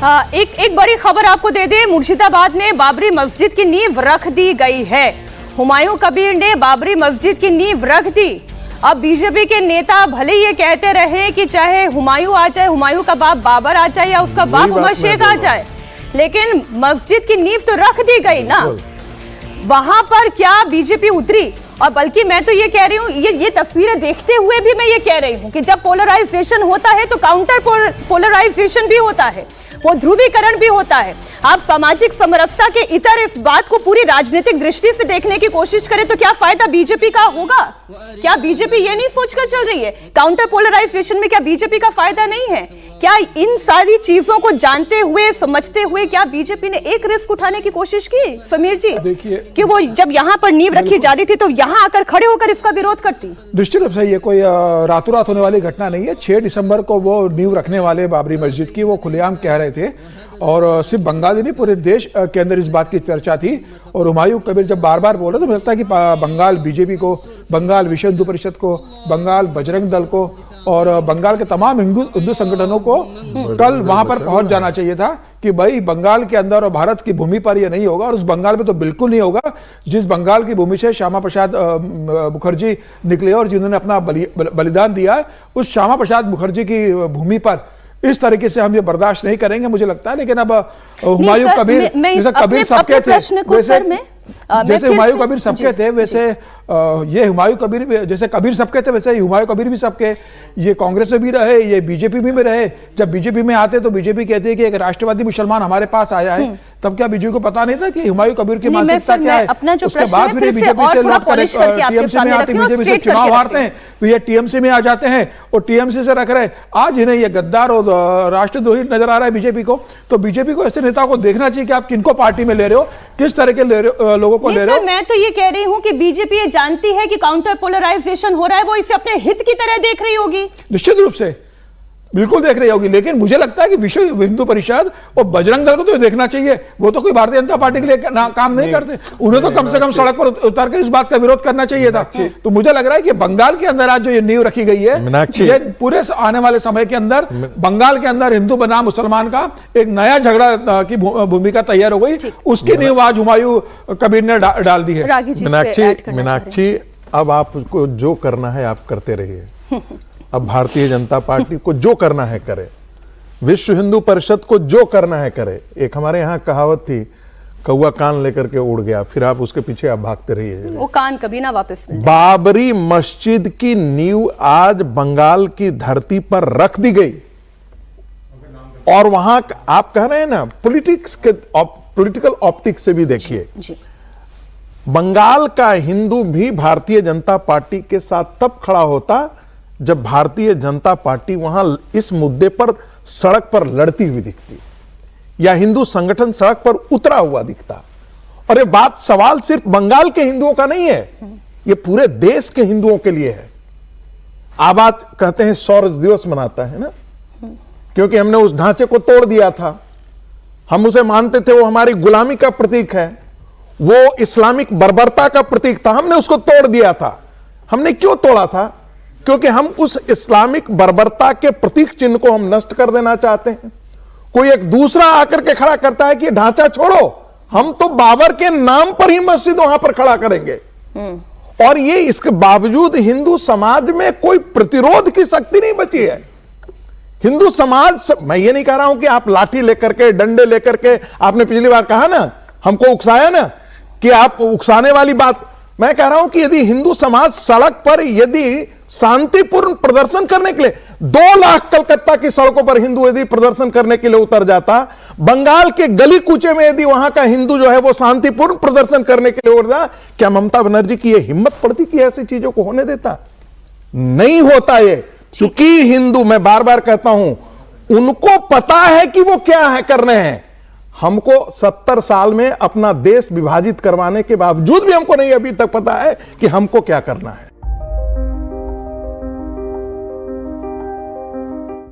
एक बड़ी खबर आपको दे दें, मुर्शिदाबाद में बाबरी मस्जिद की नींव रख दी गई है। हुमायूं कबीर ने बाबरी मस्जिद की नींव रख दी। अब बीजेपी के नेता भले ये कहते रहे कि चाहे हुमायूं आ जाए, हुमायूं का बाप बाबर आ जाए या उसका बाप उमर शेख आ जाए, लेकिन मस्जिद की नींव तो रख दी गई ना। वहां पर क्या बीजेपी उतरी? और बल्कि मैं तो ये कह रही हूँ, ये तस्वीरें देखते हुए भी मैं ये कह रही हूँ कि जब पोलराइजेशन होता है तो काउंटर पोलराइजेशन भी होता है, वो ध्रुवीकरण भी होता है। आप सामाजिक समरसता के इतर इस बात को पूरी राजनीतिक दृष्टि से देखने की कोशिश करें तो क्या फायदा बीजेपी का होगा? क्या बीजेपी ये नहीं सोचकर चल रही है काउंटर पोलराइजेशन में क्या बीजेपी का फायदा नहीं है? क्या इन सारी चीजों को जानते हुए समझते हुए क्या बीजेपी ने एक रिस्क उठाने की कोशिश की? समीर जी, देखिए कि वो जब यहाँ पर नींव रखी जा रही थी तो यहाँ आकर खड़े होकर इसका विरोध करती। निश्चित रूप से ये कोई रातों रात होने वाली घटना नहीं है। 6 दिसंबर को वो नींव रखने वाले बाबरी मस्जिद की वो खुलेआम कह रहे थे और सिर्फ बंगाल नहीं पूरे देश के अंदर इस बात की चर्चा थी। और हुमायूं कबीर जब बार बार बोल रहे तो मुझे लगता है कि बंगाल बीजेपी को, बंगाल विश्व हिंदू परिषद को, बंगाल बजरंग दल को और बंगाल के तमाम हिंदू संगठनों को कल वहां पर पहुंच जाना चाहिए था कि भाई बंगाल के अंदर और भारत की भूमि पर यह नहीं होगा। और उस बंगाल में तो बिल्कुल नहीं होगा जिस बंगाल की भूमि से श्यामा प्रसाद मुखर्जी निकले और जिन्होंने अपना बलिदान दिया है, उस श्यामा प्रसाद मुखर्जी की भूमि पर इस तरीके से हम ये बर्दाश्त नहीं करेंगे मुझे लगता है। लेकिन अब हुमायूं कबीर जैसे कबीर सबके थे, जैसे हुमायूं कबीर सबके थे वैसे ये हुमायूं कबीर, जैसे कबीर सबके थे वैसे हुमायूं कबीर भी सबके। ये कांग्रेस में भी रहे, ये बीजेपी में रहे। जब बीजेपी में आते तो बीजेपी कहती है कि एक राष्ट्रवादी मुसलमान हमारे पास आया है, तब क्या बीजेपी को पता नहीं था कि हुमायूं कबीर की मानसिकता क्या है? उसके बाद फिर बीजेपी से लौट कर टीएमसी में आते, बीजेपी से चुनाव हारते हैं, फिर ये टीएमसी में आ जाते हैं और टीएमसी से रख रहे। आज इन्हें ये गद्दार और राष्ट्रद्रोही नजर आ रहा है बीजेपी को। तो बीजेपी को ऐसे नेता को देखना चाहिए कि आप किनको पार्टी में ले रहे हो, किस तरह के लोगों को ले रहे हो। मैं तो ये कह रही हूँ कि बीजेपी ये जानती है कि काउंटर पोलराइजेशन हो रहा है, वो इसे अपने हित की तरह देख रही होगी। निश्चित रूप से बिल्कुल देख रही होगी, लेकिन मुझे लगता है कि विश्व हिंदू परिषद और बजरंग दल को तो देखना चाहिए। वो तो कोई भारतीय जनता पार्टी के लिए काम नहीं करते, उन्हें तो कम से कम सड़क पर उतर कर इस बात का विरोध करना चाहिए था। तो मुझे लग रहा है कि बंगाल के अंदर आज जो ये नींव रखी गई है, ये पूरे आने वाले समय के अंदर बंगाल के अंदर हिंदू बनाम मुसलमान का एक नया झगड़ा की भूमिका तैयार हो गई। उसकी नींव आज हुमायूं कबीर ने डाल दी है। मीनाक्षी, अब आपको जो करना है आप करते रहिए। अब भारतीय जनता पार्टी को जो करना है करे, विश्व हिंदू परिषद को जो करना है करे। एक हमारे यहाँ कहावत थी, कौवा कान लेकर के उड़ गया, फिर आप उसके पीछे आप भागते रहिए, वो कान कभी ना वापस मिले। बाबरी मस्जिद की नींव आज बंगाल की धरती पर रख दी गई और वहां आप कह रहे हैं ना पॉलिटिकल ऑप्टिक्स से भी देखिए, बंगाल का हिंदू भी भारतीय जनता पार्टी के साथ तब खड़ा होता जब भारतीय जनता पार्टी वहां इस मुद्दे पर सड़क पर लड़ती हुई दिखती या हिंदू संगठन सड़क पर उतरा हुआ दिखता। और ये बात सवाल सिर्फ बंगाल के हिंदुओं का नहीं है, ये पूरे देश के हिंदुओं के लिए है। आबाद कहते हैं सौरज दिवस मनाता है ना, क्योंकि हमने उस ढांचे को तोड़ दिया था। हम उसे मानते थे वो हमारी गुलामी का प्रतीक है, वो इस्लामिक बर्बरता का प्रतीक था, हमने उसको तोड़ दिया था। हमने क्यों तोड़ा था? क्योंकि हम उस इस्लामिक बर्बरता के प्रतीक चिन्ह को हम नष्ट कर देना चाहते हैं। कोई एक दूसरा आकर के खड़ा करता है कि ढांचा छोड़ो, हम तो बाबर के नाम पर ही मस्जिद वहां पर खड़ा करेंगे। और ये इसके बावजूद हिंदू समाज में कोई प्रतिरोध की शक्ति नहीं बची है। हिंदू समाज, मैं ये नहीं कह रहा हूं कि आप लाठी लेकर के, डंडे लेकर के, आपने पिछली बार कहा ना, हमको उकसाया ना कि आप उकसाने वाली बात, मैं कह रहा हूं कि यदि हिंदू समाज सड़क पर यदि शांतिपूर्ण प्रदर्शन करने के लिए 2 लाख कलकत्ता की सड़कों पर हिंदू यदि प्रदर्शन करने के लिए उतर जाता, बंगाल के गली कूचे में यदि वहां का हिंदू जो है वो शांतिपूर्ण प्रदर्शन करने के लिए उतर जाता, क्या ममता बनर्जी की यह हिम्मत पड़ती कि ऐसी चीजों को होने देता? नहीं होता ये, क्योंकि हिंदू, मैं बार बार कहता हूं, उनको पता है कि वो क्या है कर रहे हैं। हमको 70 साल में अपना देश विभाजित करवाने के बावजूद भी हमको नहीं अभी तक पता है कि हमको क्या करना है।